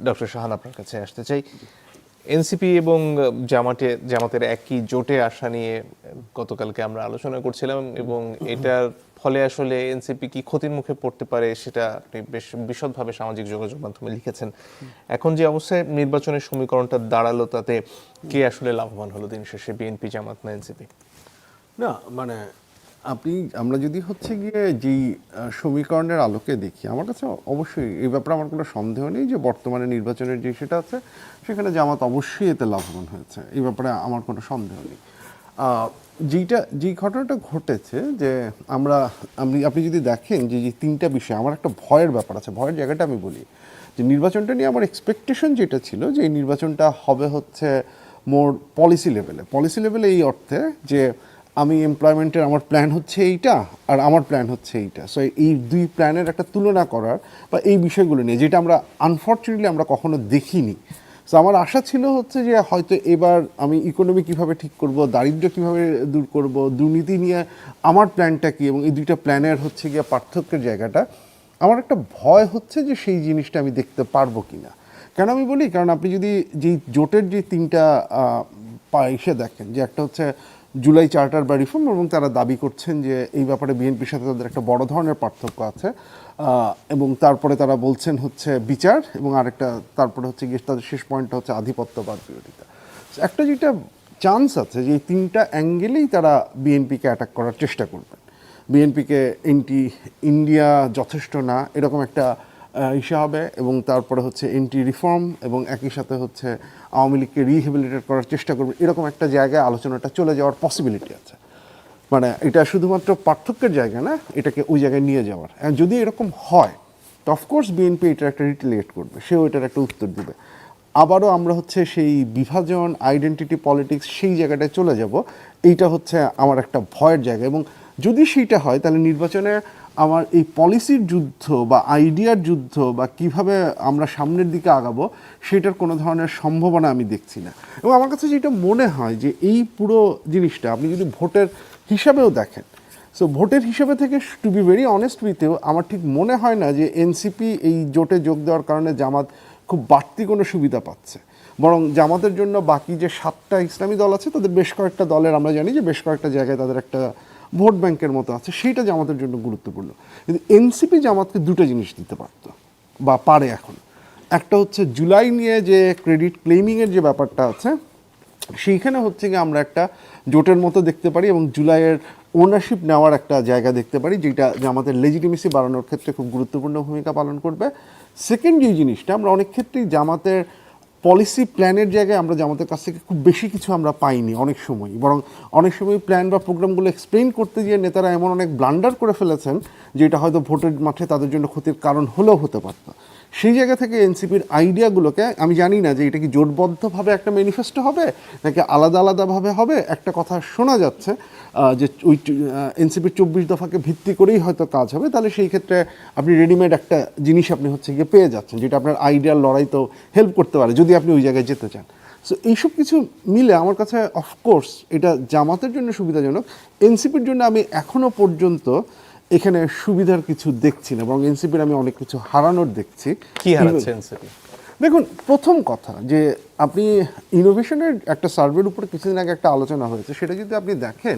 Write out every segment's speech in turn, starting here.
Doctor Shahan আপনার কাছে আসতে চাই। এনসিপি এবং জামাতের একই জোটে আসা নিয়ে গতকালকে আমরা আলোচনা করছিলাম এবং এটার ফলে আসলে এনসিপি কি ক্ষতির মুখে পড়তে পারে সেটা আপনি বেশ বিশদভাবে সামাজিক যোগাযোগ মাধ্যমে লিখেছেন। এখন যে অবস্থায় নির্বাচনের সমীকরণটা দাঁড়ালো তাতে কে আসলে লাভবান হলো দিন শেষে, বিএনপি, জামাত না এনসিপি? না মানে আমরা যদি হচ্ছে গিয়ে যেই সমীকরণের আলোকে দেখি, আমার কাছে অবশ্যই এই ব্যাপারে আমার কোনো সন্দেহ নেই যে বর্তমানে নির্বাচনের যে সেটা আছে সেখানে জামাত অবশ্যই এতে লাভবান হয়েছে, এই ব্যাপারে আমার কোনো সন্দেহ নেই। যেই ঘটনাটা ঘটেছে যে আপনি যদি দেখেন যে তিনটা বিষয়, আমার একটা ভয়ের ব্যাপার আছে। ভয়ের জায়গাটা আমি বলি যে নির্বাচনটা নিয়ে আমার এক্সপেকটেশন যেটা ছিল যে এই নির্বাচনটা হবে হচ্ছে মোর পলিসি লেভেলে, এই অর্থে যে আমি এমপ্লয়মেন্টের আমার প্ল্যান হচ্ছে এইটা আর আমার প্ল্যান হচ্ছে এইটা, সো এই দুই প্ল্যানের একটা তুলনা করার বা এই বিষয়গুলো নিয়ে, যেটা আমরা আনফর্চুনেটলি আমরা কখনো দেখিনি। সো আমার আশা ছিল হচ্ছে যে হয়তো এবার আমি ইকোনমি কীভাবে ঠিক করব, দারিদ্র্য কীভাবে দূর করব, দুর্নীতি নিয়ে আমার প্ল্যানটা কী, এবং এই দুইটা প্ল্যানের হচ্ছে গিয়ে পার্থক্যের জায়গাটা আমার একটা ভয় হচ্ছে যে সেই জিনিসটা আমি দেখতে পারবো কি না। কেন আমি বলি, কারণ আপনি যদি যেই জোটের যে তিনটা ইসে দেখেন, যে একটা হচ্ছে জুলাই চার্টার বা রিফর্ম, এবং তারা দাবি করছেন যে এই ব্যাপারে বিএনপির সাথে তাদের একটা বড় ধরনের পার্থক্য আছে, এবং তারপরে তারা বলছেন হচ্ছে বিচার, এবং আরেকটা তারপরে হচ্ছে গিয়ে তাদের শেষ পয়েন্টটা হচ্ছে আধিপত্যবাদ বিরোধিতা। একটা যেটা চান্স আছে যে এই তিনটা অ্যাঙ্গেলেই তারা বিএনপিকে অ্যাটাক করার চেষ্টা করবেন। বিএনপিকে ইন্ডিয়া যথেষ্ট না এরকম একটা ইস্যু হবে, এবং তারপরে হচ্ছে এন্টি রিফর্ম, এবং একই সাথে হচ্ছে আওয়ামী লীগকে রিহেবিলিটেট করার চেষ্টা করবে, এরকম একটা জায়গায় আলোচনাটা চলে যাওয়ার পসিবিলিটি আছে। মানে এটা শুধুমাত্র পার্থক্যের জায়গা না, এটাকে ওই জায়গায় নিয়ে যাওয়ার। যদি এরকম হয় তো অফকোর্স বিএনপি এটার একটা রিটেলিয়েট করবে, সেও এটার একটা উত্তর দেবে। আবারও আমরা হচ্ছে সেই বিভাজন, আইডেন্টিটি পলিটিক্স, সেই জায়গাটায় চলে যাব। এইটা হচ্ছে আমার একটা ভয়ের জায়গা, এবং যদি সেইটা হয় তাহলে নির্বাচনে আমার এই পলিসির যুদ্ধ বা আইডিয়ার যুদ্ধ বা কিভাবে আমরা সামনের দিকে আগাবো সেটার কোনো ধরনের সম্ভাবনা আমি দেখছি না। এবং আমার কাছে যেটা মনে হয় যে এই পুরো জিনিসটা আপনি যদি ভোটের হিসাবেও দেখেন, সো ভোটের হিসাবে থেকে to be very honest with you, আমার ঠিক মনে হয় না যে এনসিপি এই জোটে যোগ দেওয়ার কারণে জামাত খুব বাড়তি কোনো সুবিধা পাচ্ছে। বরং জামাতের জন্য বাকি যে 7টা ইসলামী দল আছে তাদের বেশ কয়েকটা দলের আমরা জানি যে বেশ কয়েকটা জায়গায় তাদের একটা ভোট ব্যাংকের মতো আছে, সেইটা জামাতের জন্য গুরুত্বপূর্ণ। কিন্তু এনসিপি জামাতকে দুটো জিনিস দিতে পারতো বা পারে এখন। একটা হচ্ছে জুলাই নিয়ে যে ক্রেডিট ক্লেমিংয়ের যে ব্যাপারটা আছে, সেইখানে হচ্ছে গিয়ে আমরা একটা জোটের মতো দেখতে পারি, এবং জুলাইয়ের ওনারশিপ নেওয়ার একটা জায়গা দেখতে পারি, যেটা আমাদের লেজিটিমেসি বাড়ানোর ক্ষেত্রে খুব গুরুত্বপূর্ণ ভূমিকা পালন করবে। সেকেন্ড যে জিনিসটা, আমরা অনেক ক্ষেত্রেই জামাতের পলিসি প্ল্যানের জায়গায় আমরা জামাতের কাছ থেকে খুব বেশি কিছু আমরা পাইনি অনেক সময়, বরং অনেক সময় প্ল্যান বা প্রোগ্রামগুলো এক্সপ্লেইন করতে গিয়ে নেতারা এমন অনেক ব্লান্ডার করে ফেলেছেন যেটা হয়তো ভোটের মাঠে তাদের জন্য ক্ষতির কারণ হলেও হতে পারত। সেই জায়গা থেকে এনসিপির আইডিয়াগুলোকে আমি জানি না যে এটা কি জোটবদ্ধভাবে একটা ম্যানিফেস্টো হবে নাকি আলাদা আলাদাভাবে হবে। একটা কথা শোনা যাচ্ছে যে ওই এনসিপির 24 দফাকে ভিত্তি করেই হয়তো কাজ হবে, তাহলে সেই ক্ষেত্রে আপনি রেডিমেড একটা জিনিস আপনি হচ্ছে গিয়ে পেয়ে যাচ্ছেন, যেটা আপনার আইডিয়ার লড়াইতেও হেল্প করতে পারে যদি আপনি ওই জায়গায় যেতে চান। সো এইসব কিছু মিলে আমার কাছে অফকোর্স এটা জামাতের জন্য সুবিধাজনক। এনসিপির জন্য আমি এখনও পর্যন্ত এখানে সুবিধার কিছু দেখছি না, বরং এনসিপির আমি অনেক কিছু হারানোর দেখছি। কি হারাচ্ছে এনসিপি? দেখুন, প্রথম কথা যে আপনি ইনোভেশনের একটা সার্ভের উপরে কিছুদিন আগে একটা আলোচনা হয়েছে, সেটা যদি আপনি দেখেন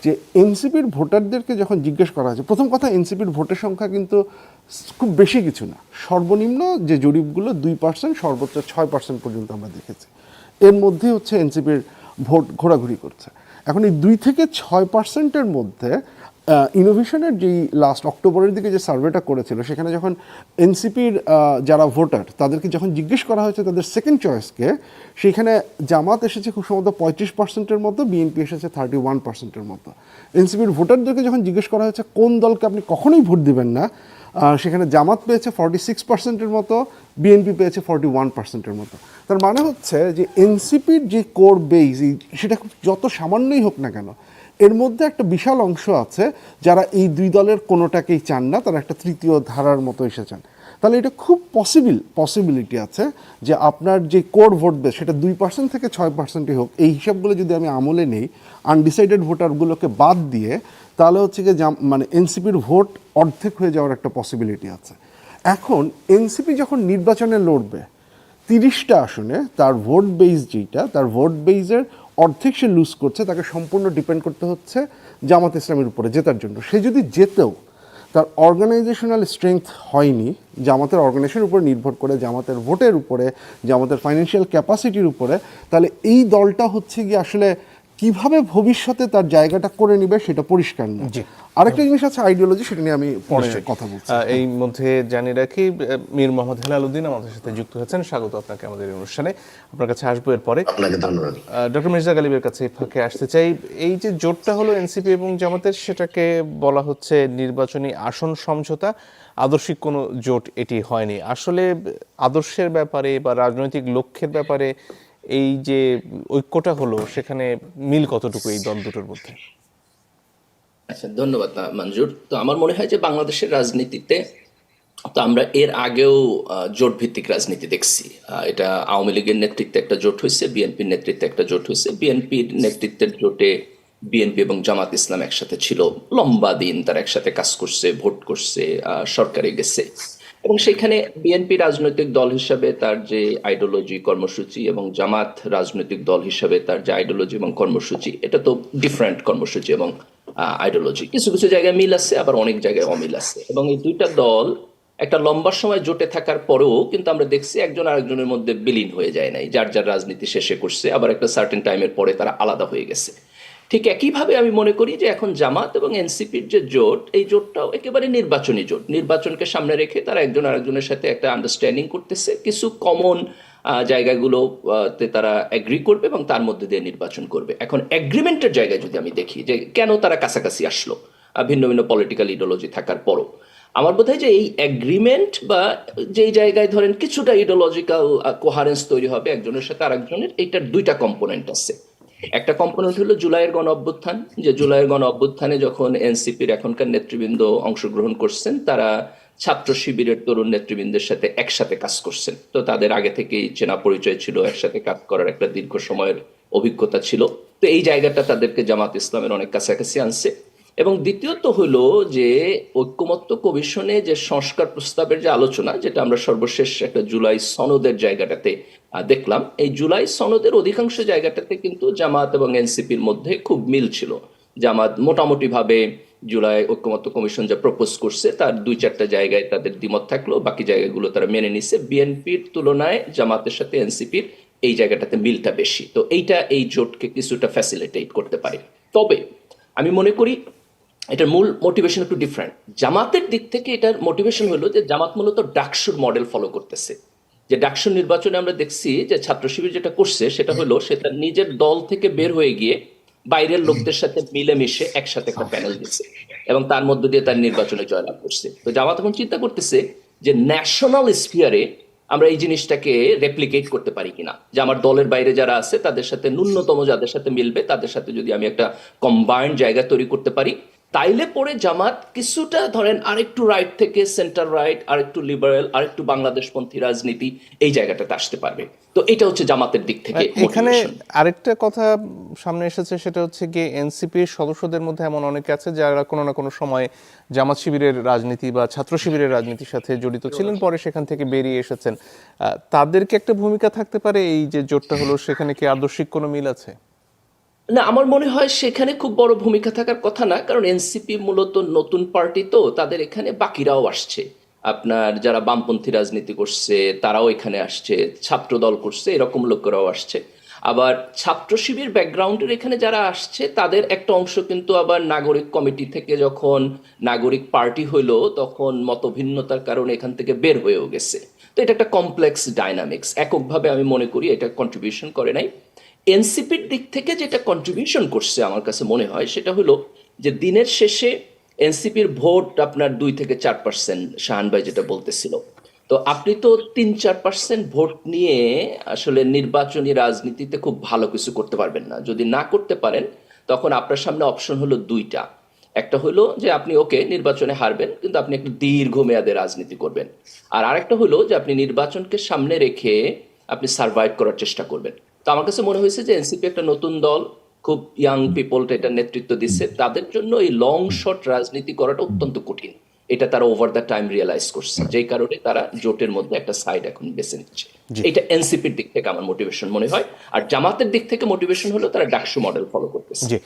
যে এনসিপির ভোটারদেরকে যখন জিজ্ঞেস করা হয়েছে, প্রথম কথা এনসিপির ভোটের সংখ্যা কিন্তু খুব বেশি কিছু না, সর্বনিম্ন যে জরিপগুলো 2%, সর্বোচ্চ 6% পর্যন্ত আমরা দেখেছি। এর মধ্যে হচ্ছে এনসিপির ভোট ঘোরাঘুরি করছে। এখন এই 2 থেকে 6%-এর মধ্যে ইনোভেশনের যেই লাস্ট অক্টোবরের দিকে যে সার্ভেটা করেছিল, সেখানে যখন এনসিপির যারা ভোটার তাদেরকে যখন জিজ্ঞেস করা হয়েছে তাদের সেকেন্ড চয়েসকে, সেখানে জামাত এসেছে খুব সম্ভবত 35%-এর মতো, বিএনপি এসেছে 31%-এর মতো। এনসিপির ভোটারদেরকে যখন জিজ্ঞেস করা হয়েছে কোন দলকে আপনি কখনোই ভোট দিবেন না, সেখানে জামাত পেয়েছে 46%-এর মতো, বিএনপি পেয়েছে 41%-এর মতো। তার মানে হচ্ছে যে এনসিপির যে কোর বেস, সেটা যত সামান্যই হোক না কেন, এর মধ্যে একটা বিশাল অংশ আছে যারা এই দুই দলের কোনোটাকেই চান না, তারা একটা তৃতীয় ধারার মতো এসেছেন। তাহলে এটা খুব পসিবিলিটি আছে যে আপনার যে কোর ভোট বেস সেটা 2% থেকে 6%ই হোক, এই হিসাবগুলো যদি আমি আমলে নেই, আনডিসাইডেড ভোটারগুলোকে বাদ দিয়ে, তাহলে হচ্ছে গিয়ে মানে এনসিপির ভোট অর্ধেক হয়ে যাওয়ার একটা পসিবিলিটি আছে। এখন এনসিপি যখন নির্বাচনে লড়বে, 30টা আসনে তার ভোট বেস যেটা, তার ভোট বেসের অর্ধেক সে লুজ করছে, তাকে সম্পূর্ণ ডিপেন্ড করতে হচ্ছে জামাত ইসলামের উপরে জেতার জন্য। সে যদি জেতেও তার অর্গানাইজেশনাল স্ট্রেংথ হয়নি, জামাতের অর্গানাইজেশনের উপর নির্ভর করে, জামাতের ভোটের উপরে, জামাতের ফাইন্যান্সিয়াল ক্যাপাসিটির উপরে, তাহলে এই দলটা হচ্ছে গিয়ে আসলে কিভাবে ভবিষ্যতে তার জায়গাটা করে নিবে সেটা পরিষ্কার না। আরেকটা জিনিস আছে আইডিওলজি, সেটা নিয়ে আমি পরে কথা বলছি। এই মধ্যে জানিয়ে রাখি মীর মোহাম্মদ হেলাল উদ্দিন আমাদের সাথে যুক্ত হয়েছেন। স্বাগত আপনাকে আমাদের এই অনুষ্ঠানে। আপনার কাছে আসবো এর পরে। আপনাকে ধন্যবাদ। ডক্টর মির্জা গালিবের কাছে এই ফাঁকে আসতে চাই। এই যে জোটটা হলো এনসিপি এবং জামাতের, সেটাকে বলা হচ্ছে নির্বাচনী আসন সমঝোতা, আদর্শিক কোনো জোট এটি হয়নি। আসলে আদর্শের ব্যাপারে বা রাজনৈতিক লক্ষ্যের ব্যাপারে এই যে ঐক্যটা হলো, সেখানে মিল কতটুকু এই দল দুটোর মধ্যে? আচ্ছা, ধন্যবাদ মঞ্জুর। তো আমার মনে হয় যে বাংলাদেশের রাজনীতিতে তো আমরা এর আগেও জোট ভিত্তিক রাজনীতি দেখছি। এটা আওয়ামী লীগের নেতৃত্বে একটা জোট হয়েছে, বিএনপির নেতৃত্বে একটা জোট হয়েছে। বিএনপির নেতৃত্বের জোটে বিএনপি এবং জামাত ইসলাম একসাথে ছিল, লম্বা দিন তারা একসাথে কাজ করছে, ভোট করছে, সরকারে গেছে। এবং সেখানে বিএনপি রাজনৈতিক দল হিসাবে তার যে আইডিওলজি কর্মসূচি এবং জামাত রাজনৈতিক দল হিসাবে তার যে আইডিওলজি এবং কর্মসূচি, এটা তো ডিফারেন্ট কর্মসূচি এবং আইডিওলজি। কিছু কিছু জায়গায় মিল আছে, আবার অনেক জায়গায় অমিল আছে। এবং এই দুইটা দল একটা লম্বা সময় জোটে থাকার পরেও কিন্তু আমরা দেখছি একজন আরেকজনের মধ্যে বিলীন হয়ে যায় নাই, যার যার রাজনীতি শেষে করছে, আবার একটা সার্টেন টাইমের পরে তারা আলাদা হয়ে গেছে। ঠিক একইভাবে আমি মনে করি যে এখন জামাত এবং এনসিপির যে জোট, এই জোটটাও একেবারে নির্বাচনী জোট। নির্বাচনকে সামনে রেখে তারা একজন আরেকজনের সাথে একটা আন্ডারস্ট্যান্ডিং করতেছে, কিছু কমন জায়গাগুলোতে তারা এগ্রি করবে এবং তার মধ্যে দিয়ে নির্বাচন করবে। এখন এগ্রিমেন্টের জায়গায় যদি আমি দেখি যে কেন তারা কাছাকাছি আসলো ভিন্ন ভিন্ন পলিটিক্যাল ইডিওলজি থাকার পরও, আমার বোধ হয় যে এই এগ্রিমেন্ট বা যেই জায়গায় ধরেন কিছুটা ইডিওলজিক্যাল কোহারেন্স তৈরি হবে একজনের সাথে আরেকজনের, এইটার দুইটা কম্পোনেন্ট আছে। একটা কম্পোনেন্ট হলো জুলাইয়ের গণ অভ্যুত্থান, যে জুলাইয়ের গণ অভ্যুত্থানে যখন এনসিপির এখনকার নেতৃবৃন্দ অংশগ্রহণ করছেন, তারা ছাত্র শিবিরের তরুণ নেতৃবৃন্দের সাথে একসাথে কাজ করছেন। তো তাদের আগে থেকেই চেনা পরিচয় ছিল, একসাথে কাজ করার একটা দীর্ঘ সময়ের অভিজ্ঞতা ছিল। তো এই জায়গাটা তাদেরকে জামাত ইসলামের অনেক কাছাকাছি আনছে। এবং দ্বিতীয়ত হলো যে ঐক্যমত্য কমিশনে যে সংস্কার প্রস্তাবের যে আলোচনা, যেটা আমরা সর্বশেষ একটা জুলাই সনদের জায়গাটাতে দেখলাম, এই জুলাই সনদের অধিকাংশ জায়গাটাতে কিন্তু জামাত এবং এনসিপির মধ্যে খুব মিল ছিল। জামাত মোটামুটি ভাবে জুলাই ঐক্যমত্য কমিশন যা প্রপোজ করছে তার 2-4টা জায়গায় তাদের দ্বিমত থাকলো, বাকি জায়গাগুলো তারা মেনে নিচ্ছে। বিএনপির তুলনায় জামাতের সাথে এনসিপির এই জায়গাটাতে মিলটা বেশি। তো এইটা এই জোটকে কিছুটা ফ্যাসিলিটেট করতে পারে। তবে আমি মনে করি এটার মূল মোটিভেশন একটু ডিফারেন্ট। জামাতের দিক থেকে এটার মোটিভেশন হলো যে জামাত মূলত ডাকসুর মডেল ফলো করতেছে। যে ডাকসুর নির্বাচনে আমরা দেখছি যে ছাত্র শিবির যেটা করছে সেটা হলো সে তার নিজের দল থেকে বের হয়ে গিয়ে বাইরের লোকদের সাথে মিলেমিশে একসাথে একটা প্যানেল দিচ্ছে এবং তার মধ্য দিয়ে তার নির্বাচনে জয়লাভ করছে। তো জামাত এখন চিন্তা করতেছে যে ন্যাশনাল স্ফিয়ারে আমরা এই জিনিসটাকে রেপ্লিকেট করতে পারি কিনা, যে আমার দলের বাইরে যারা আছে তাদের সাথে ন্যূনতম যাদের সাথে মিলবে তাদের সাথে যদি আমি একটা কম্বাইন্ড জায়গা তৈরি করতে পারি, তাইলে পরে জামাত কিছুটা ধরেন আরেকটু রাইট থেকে সেন্টার রাইট, আরেকটু লিবারেল, আরেকটু বাংলাদেশপন্থী রাজনীতি এই জায়গাটাতে আসতে পারবে। তো এটা হচ্ছে জামাতের দিক থেকে এখানে motivation। আরেকটা কথা সামনে এসেছে, সেটা হচ্ছে গিয়ে এনসিপির সদস্যদের মধ্যে এমন অনেকে আছে যারা কোনো না কোনো সময় জামাত শিবিরের রাজনীতি বা ছাত্র শিবিরের রাজনীতির সাথে জড়িত ছিলেন, পরে সেখান থেকে বেরিয়ে এসেছেন। তাদেরকে একটা ভূমিকা থাকতে পারে এই যে জোটটা হলো, সেখানে কি আদর্শিক কোনো মিল আছে? না, আমার মনে হয় সেখানে খুব বড় ভূমিকা থাকার কথা না, কারণ এনসিপি মূলত নতুন পার্টি, তো তাদের এখানে বাকিরাও আসছে। আপনার যারা বামপন্থী রাজনীতি করছে তারাও এখানে আসছে, ছাত্র দল করছে এরকম লোকেরাও আসছে। আবার ছাত্র শিবির ব্যাকগ্রাউন্ডের এখানে যারা আসছে তাদের একটা অংশ কিন্তু আবার নাগরিক কমিটি থেকে যখন নাগরিক পার্টি হইলো তখন মতভিন্নতার কারণে এখান থেকে বের হয়েও গেছে। তো এটা একটা কমপ্লেক্স ডাইনামিক্স, এককভাবে আমি মনে করি এটা কন্ট্রিবিউশন করে নাই। এনসিপির দিক থেকে যেটা কন্ট্রিবিউশন করছে আমার কাছে মনে হয় সেটা হলো যে দিনের শেষে এনসিপির ভোট আপনার 2-4%, শাহান ভাই যেটা বলতেছিল। তো আপনি তো 3-4% ভোট নিয়ে আসলে নির্বাচনী রাজনীতিতে খুব ভালো কিছু করতে পারবেন না। যদি না করতে পারেন তখন আপনার সামনে অপশন হলো দুইটা। একটা হলো যে আপনি ওকে নির্বাচনে হারবেন কিন্তু আপনি একটা দীর্ঘমেয়াদে রাজনীতি করবেন, আর আরেকটা হলো যে আপনি নির্বাচনকে সামনে রেখে আপনি সার্ভাইভ করার চেষ্টা করবেন। তো আমার কাছে মনে হয়েছে যে এনসিপি একটা নতুন দল, খুব ইয়াং পিপলটা এটা নেতৃত্ব দিচ্ছে, তাদের জন্য এই লং শট রাজনীতি করাটা অত্যন্ত কঠিন। এটা তারা ওভার দ্য টাইম রিয়েলাইজ করছে, যেই কারণে তারা জোটের মধ্যে একটা সাইড এখন বেছে নিচ্ছে। এটা এনসিপির দিক থেকে আমার মোটিভেশন মনে হয়, আর জামাতের দিক থেকে মোটিভেশন হলো তারা ডাকসু মডেল ফলো করতেছে। জি।